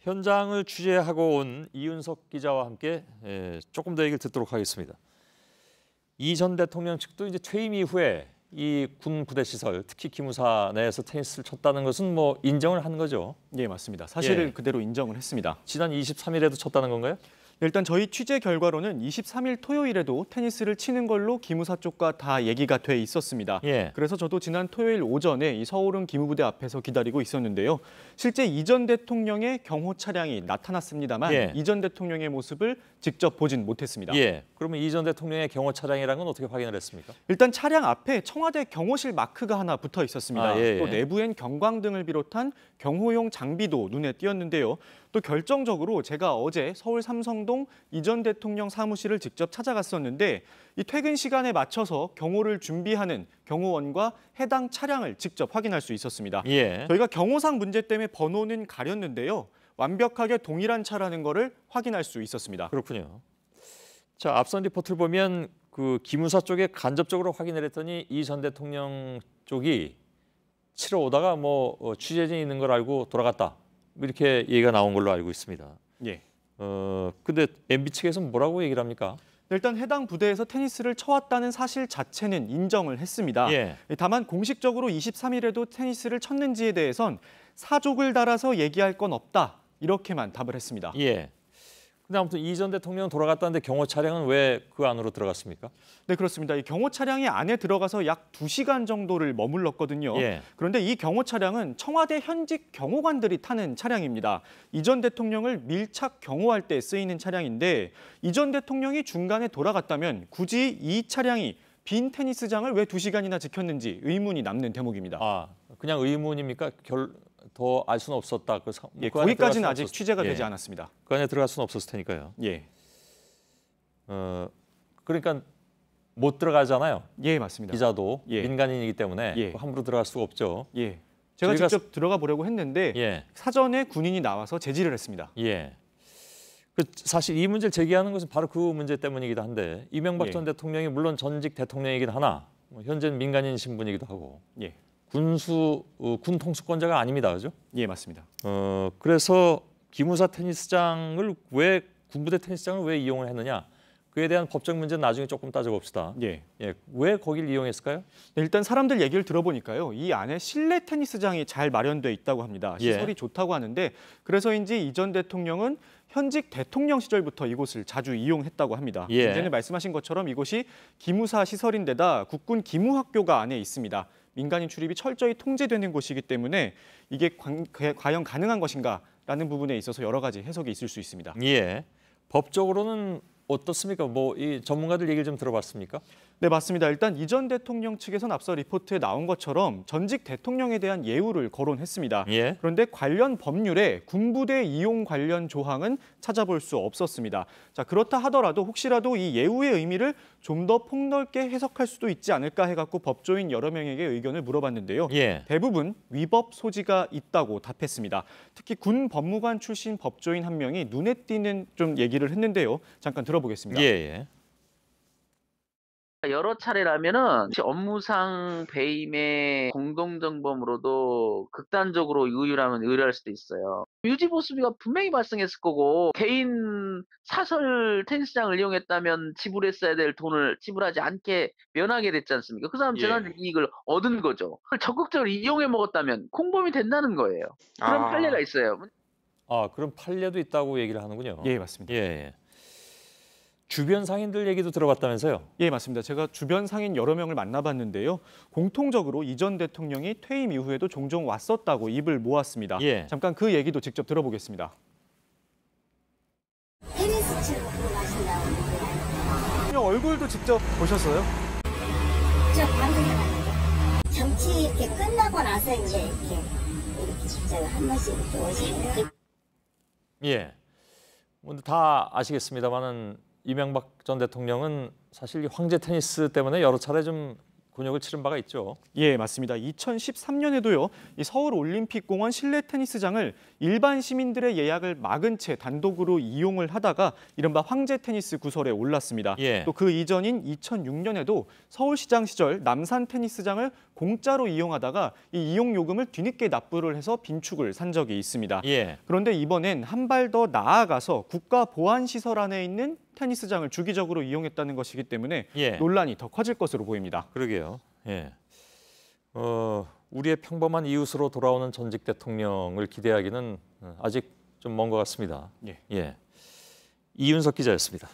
현장을 취재하고 온 이윤석 기자와 함께 조금 더 얘기를 듣도록 하겠습니다. 이 전 대통령 측도 이제 퇴임 이후에 이 군 부대 시설, 특히 기무사 내에서 테니스를 쳤다는 것은 뭐 인정을 한 거죠. 예, 맞습니다. 사실을 그대로 인정을 했습니다. 지난 23일에도 쳤다는 건가요? 일단 저희 취재 결과로는 23일 토요일에도 테니스를 치는 걸로 기무사 쪽과 다 얘기가 돼 있었습니다. 그래서 저도 지난 토요일 오전에 이 서울은 기무부대 앞에서 기다리고 있었는데요. 실제 이 전 대통령의 경호 차량이 나타났습니다만 이 전 대통령의 모습을 직접 보진 못했습니다. 그러면 이 전 대통령의 경호 차량이라는 건 어떻게 확인을 했습니까? 일단 차량 앞에 청와대 경호실 마크가 하나 붙어 있었습니다. 또 내부엔 경광등을 비롯한 경호용 장비도 눈에 띄었는데요. 또 결정적으로 제가 어제 서울 삼성동 이 전 대통령 사무실을 직접 찾아갔었는데 이 퇴근 시간에 맞춰서 경호를 준비하는 경호원과 해당 차량을 직접 확인할 수 있었습니다. 저희가 경호상 문제 때문에 번호는 가렸는데요. 완벽하게 동일한 차라는 거를 확인할 수 있었습니다. 그렇군요. 자, 앞선 리포트를 보면 그 기무사 쪽에 간접적으로 확인을 했더니 이 전 대통령 쪽이 치러 오다가 뭐 취재진이 있는 걸 알고 돌아갔다. 이렇게 얘기가 나온 걸로 알고 있습니다. 근데 MB 측에서는 뭐라고 얘기를 합니까? 일단 해당 부대에서 테니스를 쳐왔다는 사실 자체는 인정을 했습니다. 다만 공식적으로 23일에도 테니스를 쳤는지에 대해선 사족을 달아서 얘기할 건 없다. 이렇게만 답을 했습니다. 근데 아무튼 이 전 대통령 돌아갔다는데 경호 차량은 왜 그 안으로 들어갔습니까? 네, 그렇습니다. 이 경호 차량이 안에 들어가서 약 2시간 정도를 머물렀거든요. 그런데 이 경호 차량은 청와대 현직 경호관들이 타는 차량입니다. 이 전 대통령을 밀착 경호할 때 쓰이는 차량인데 이 전 대통령이 중간에 돌아갔다면 굳이 이 차량이 빈 테니스장을 왜 2시간이나 지켰는지 의문이 남는 대목입니다. 그냥 의문입니까? 더 알 수는 없었다. 거기까지는 아직 취재가 되지 않았습니다. 그 안에 들어갈 수는 없었을 테니까요. 그러니까 못 들어가잖아요. 맞습니다. 기자도 민간인이기 때문에 함부로 들어갈 수가 없죠. 제가 직접 들어가 보려고 했는데 사전에 군인이 나와서 제지를 했습니다. 사실 이 문제를 제기하는 것은 바로 그 문제 때문이기도 한데 이명박 전 대통령이 물론 전직 대통령이긴 하나 현재는 민간인 신분이기도 하고 군 통수권자가 아닙니다, 그죠? 맞습니다. 그래서 기무사 테니스장을 왜 군부대 테니스장을 왜 이용을 했느냐? 그에 대한 법적 문제는 나중에 조금 따져봅시다. 왜 거길 이용했을까요? 일단 사람들 얘기를 들어보니까요. 이 안에 실내 테니스장이 잘 마련돼 있다고 합니다. 시설이 좋다고 하는데 그래서인지 이 전 대통령은 현직 대통령 시절부터 이곳을 자주 이용했다고 합니다. 이제는 말씀하신 것처럼 이곳이 기무사 시설인데다 국군 기무학교가 안에 있습니다. 민간인 출입이 철저히 통제되는 곳이기 때문에 이게 과연 가능한 것인가라는 부분에 있어서 여러 가지 해석이 있을 수 있습니다. 법적으로는 어떻습니까? 이 전문가들 얘기를 좀 들어봤습니까? 네, 맞습니다. 일단 이 전 대통령 측에서는 앞서 리포트에 나온 것처럼 전직 대통령에 대한 예우를 거론했습니다. 그런데 관련 법률에 군부대 이용 관련 조항은 찾아볼 수 없었습니다. 자, 그렇다 하더라도 혹시라도 이 예우의 의미를 좀 더 폭넓게 해석할 수도 있지 않을까 해갖고 법조인 여러 명에게 의견을 물어봤는데요. 대부분 위법 소지가 있다고 답했습니다. 특히 군 법무관 출신 법조인 한 명이 눈에 띄는 좀 얘기를 했는데요. 잠깐 들어보겠습니다. 여러 차례라면은 업무상 배임의 공동정범으로도 극단적으로 의율하면 의뢰할 수도 있어요. 유지보수비가 분명히 발생했을 거고 개인 사설 테니스장을 이용했다면 지불했어야 될 돈을 지불하지 않게 면하게 됐지 않습니까? 그 사람 재산적 이익을 얻은 거죠. 그걸 적극적으로 이용해 먹었다면 공범이 된다는 거예요. 그런 판례가 있어요. 그럼 판례도 있다고 얘기를 하는군요. 맞습니다. 주변 상인들 얘기도 들어봤다면서요? 맞습니다. 제가 주변 상인 여러 명을 만나봤는데요. 공통적으로 이 전 대통령이 퇴임 이후에도 종종 왔었다고 입을 모았습니다. 잠깐 그 얘기도 직접 들어보겠습니다. 테니스 치고 가신다고. 얼굴도 직접 보셨어요? 저 방금 정치 이렇게 끝나고 나서 이제 이렇게 한 번씩 이렇게 오시는데. 다 아시겠습니다만은 이명박 전 대통령은 사실 황제 테니스 때문에 여러 차례 좀 곤욕을 치른 바가 있죠. 맞습니다. 2013년에도요. 이 서울올림픽공원 실내 테니스장을 일반 시민들의 예약을 막은 채 단독으로 이용을 하다가 이른바 황제 테니스 구설에 올랐습니다. 또 그 이전인 2006년에도 서울시장 시절 남산 테니스장을 공짜로 이용하다가 이 이용 요금을 뒤늦게 납부를 해서 빈축을 산 적이 있습니다. 예. 그런데 이번엔 한 발 더 나아가서 국가 보안 시설 안에 있는 테니스장을 주기적으로 이용했다는 것이기 때문에 예. 논란이 더 커질 것으로 보입니다. 그러게요. 예. 우리의 평범한 이웃으로 돌아오는 전직 대통령을 기대하기는 아직 좀 먼 것 같습니다. 예. 예. 이윤석 기자였습니다.